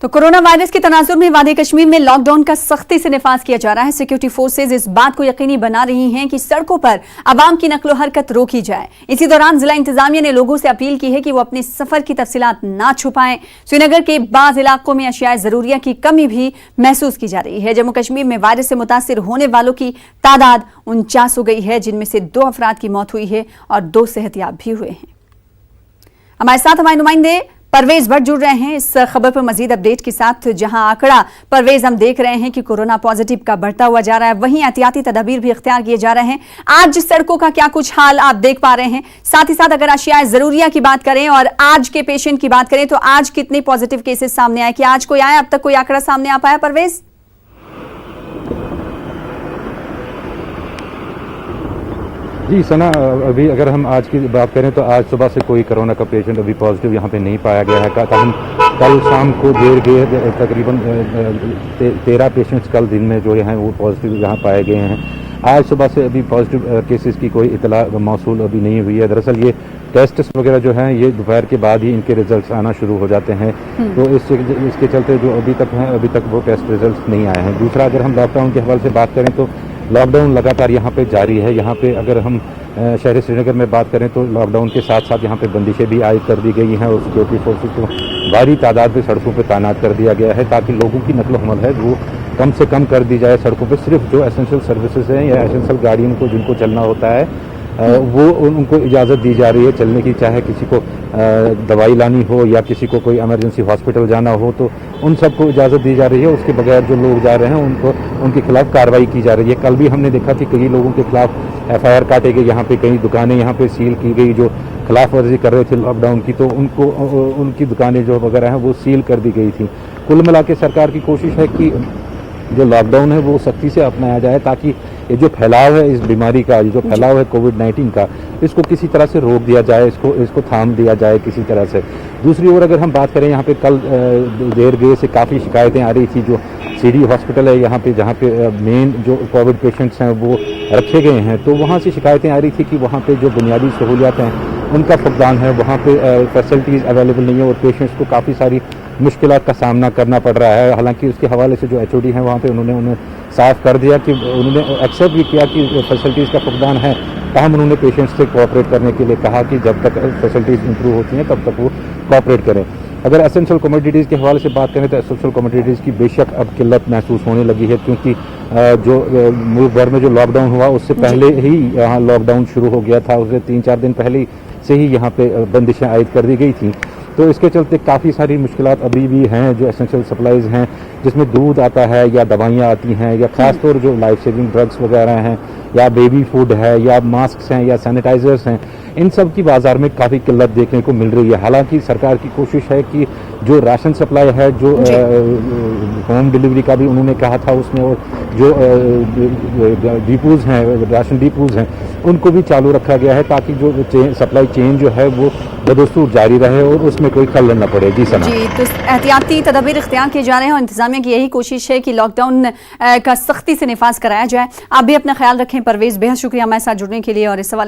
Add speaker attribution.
Speaker 1: तो corona virus के तनाजुर में वादी कश्मीर में लॉकडाउन का सख्ती से निफाज किया जा रहा है। सिक्योरिटी फोर्सेज इस बात को यकीनी बना रही हैं कि सड़कों पर आवाम की नकलो हरकत रोकी जाए। इसी दौरान जिला इंतजामिया ने लोगों से अपील की है कि वो अपने सफर की तफसीलात ना छुपाएं। श्रीनगर के बाज इलाकों में अशियाए जरूरिया की कमी भी महसूस की जा रही है। जम्मू कश्मीर में वायरस से मुतासिर होने वालों की तादाद 49 हो गई है, जिनमें से 2 अफराद की मौत हुई है और 2 सेहतयाब भी हुए हैं। हमारे साथ हमारे नुमाइंदे परवेज भट्ट जुड़ रहे हैं इस खबर पर मजीद अपडेट के साथ, जहां आंकड़ा परवेज हम देख रहे हैं कि कोरोना पॉजिटिव का बढ़ता हुआ जा रहा है, वहीं एहतियाती तदाबीर भी इख्तियार किए जा रहे हैं। आज सड़कों का क्या कुछ हाल आप देख पा रहे हैं? साथ ही साथ अगर अशियाए जरूरिया की बात करें और आज के पेशेंट की बात करें तो आज कितने पॉजिटिव केसेस सामने आए? कि आज कोई आया? अब तक कोई आंकड़ा सामने आ पाया परवेज?
Speaker 2: जी सना, अभी अगर हम आज की बात करें तो आज सुबह से कोई कोरोना का पेशेंट अभी पॉजिटिव यहाँ पे नहीं पाया गया है। हम कल शाम को देर गए तकरीबन 13 पेशेंट्स कल दिन में जो हैं वो पॉजिटिव यहाँ पाए गए हैं। आज सुबह से अभी पॉजिटिव केसेस की कोई इतला मौसूल अभी नहीं हुई है। दरअसल ये टेस्ट वगैरह जो हैं ये दोपहर के बाद ही इनके रिजल्ट्स आना शुरू हो जाते हैं, तो इसके चलते जो अभी तक हैं अभी तक वो टेस्ट रिजल्ट्स नहीं आए हैं। दूसरा, अगर हम लॉकडाउन के हवाले से बात करें तो लॉकडाउन लगातार यहाँ पे जारी है। यहाँ पे अगर हम शहर श्रीनगर में बात करें तो लॉकडाउन के साथ साथ यहाँ पे बंदिशें भी आयद कर दी गई हैं और सिक्योरिटी फोर्सेस को भारी तादाद में सड़कों पे तैनात कर दिया गया है ताकि लोगों की नकलो हमल है वो कम से कम कर दी जाए। सड़कों पे सिर्फ जो एसेंशियल सर्विसेज हैं या एसेंशियल गाड़ियों को जिनको चलना होता है वो उनको इजाज़त दी जा रही है चलने की। चाहे किसी को दवाई लानी हो या किसी को कोई इमरजेंसी हॉस्पिटल जाना हो तो उन सबको इजाज़त दी जा रही है। उसके बगैर जो लोग जा रहे हैं उनके खिलाफ कार्रवाई की जा रही है। कल भी हमने देखा कि कई लोगों के खिलाफ FIR काटे गए। यहाँ पे कई दुकानें यहाँ पे सील की गई जो खिलाफ वर्जी कर रहे थे लॉकडाउन की, तो उनकी दुकानें जो वगैरह हैं वो सील कर दी गई थी। कुल मिला के सरकार की कोशिश है कि जो लॉकडाउन है वो सख्ती से अपनाया जाए ताकि ये जो फैलाव है इस बीमारी का, जो फैलाव है कोविड-19 का, इसको किसी तरह से रोक दिया जाए, इसको थाम दिया जाए किसी तरह से। दूसरी ओर अगर हम बात करें, यहाँ पे कल देर गए से काफ़ी शिकायतें आ रही थी। जो CD हॉस्पिटल है यहाँ पे जहाँ पे मेन जो कोविड पेशेंट्स हैं वो रखे गए हैं, तो वहाँ से शिकायतें आ रही थी कि वहाँ पे जो बुनियादी सहूलियात हैं उनका फुकदान है, वहाँ पे फैसिलिटीज़ अवेलेबल नहीं है और पेशेंट्स को काफ़ी सारी मुश्किलात का सामना करना पड़ रहा है। हालांकि उसके हवाले से जो HOD हैं वहाँ पे उन्होंने साफ कर दिया कि उन्होंने एक्सेप्ट भी किया कि फैसिलिटीज़ का फुकदान है, ताहम उन्होंने पेशेंट्स से कोऑपरेट करने के लिए कहा कि जब तक फैसिलिटीज़ इंप्रूव होती हैं तब तक वो कोऑपरेट करें। अगर एसेंशियल कमोडिटीज़ के हवाले से बात करें तो एसेंशियल कमोडिटीज़ की बेशक अब किल्लत महसूस होने लगी है, क्योंकि जो मुल्क भर में जो लॉकडाउन हुआ उससे पहले ही यहाँ लॉकडाउन शुरू हो गया था। उससे 3-4 दिन पहले से ही यहाँ पे बंदिशें आयद कर दी गई थी, तो इसके चलते काफ़ी सारी मुश्किलात अभी भी हैं। जो एसेंशियल सप्लाईज हैं जिसमें दूध आता है या दवाइयाँ आती हैं या ख़ासतौर जो लाइफ सेविंग ड्रग्स वगैरह हैं या बेबी फूड है या मास्क हैं या सैनिटाइजर्स हैं, इन सब की बाज़ार में काफ़ी किल्लत देखने को मिल रही है। हालांकि सरकार की कोशिश है कि जो राशन सप्लाई है, जो होम डिलीवरी का भी उन्होंने कहा था उसमें, और जो डिपोज़ हैं, राशन डिपोज़ हैं, उनको भी चालू रखा गया है ताकि जो सप्लाई चेन जो है वो बदस्तूर जारी रहे और उसमें कोई खलल न पड़े। जी सना
Speaker 1: जी, तो एहतियाती तदाबीर इख्तियार किए जा रहे हैं और इंतजामिया की यही कोशिश है कि लॉकडाउन का सख्ती से निफाज कराया जाए। आप भी अपना ख्याल रखें। परवेज, बेहद शुक्रिया हमारे साथ जुड़ने के लिए और इस सवाल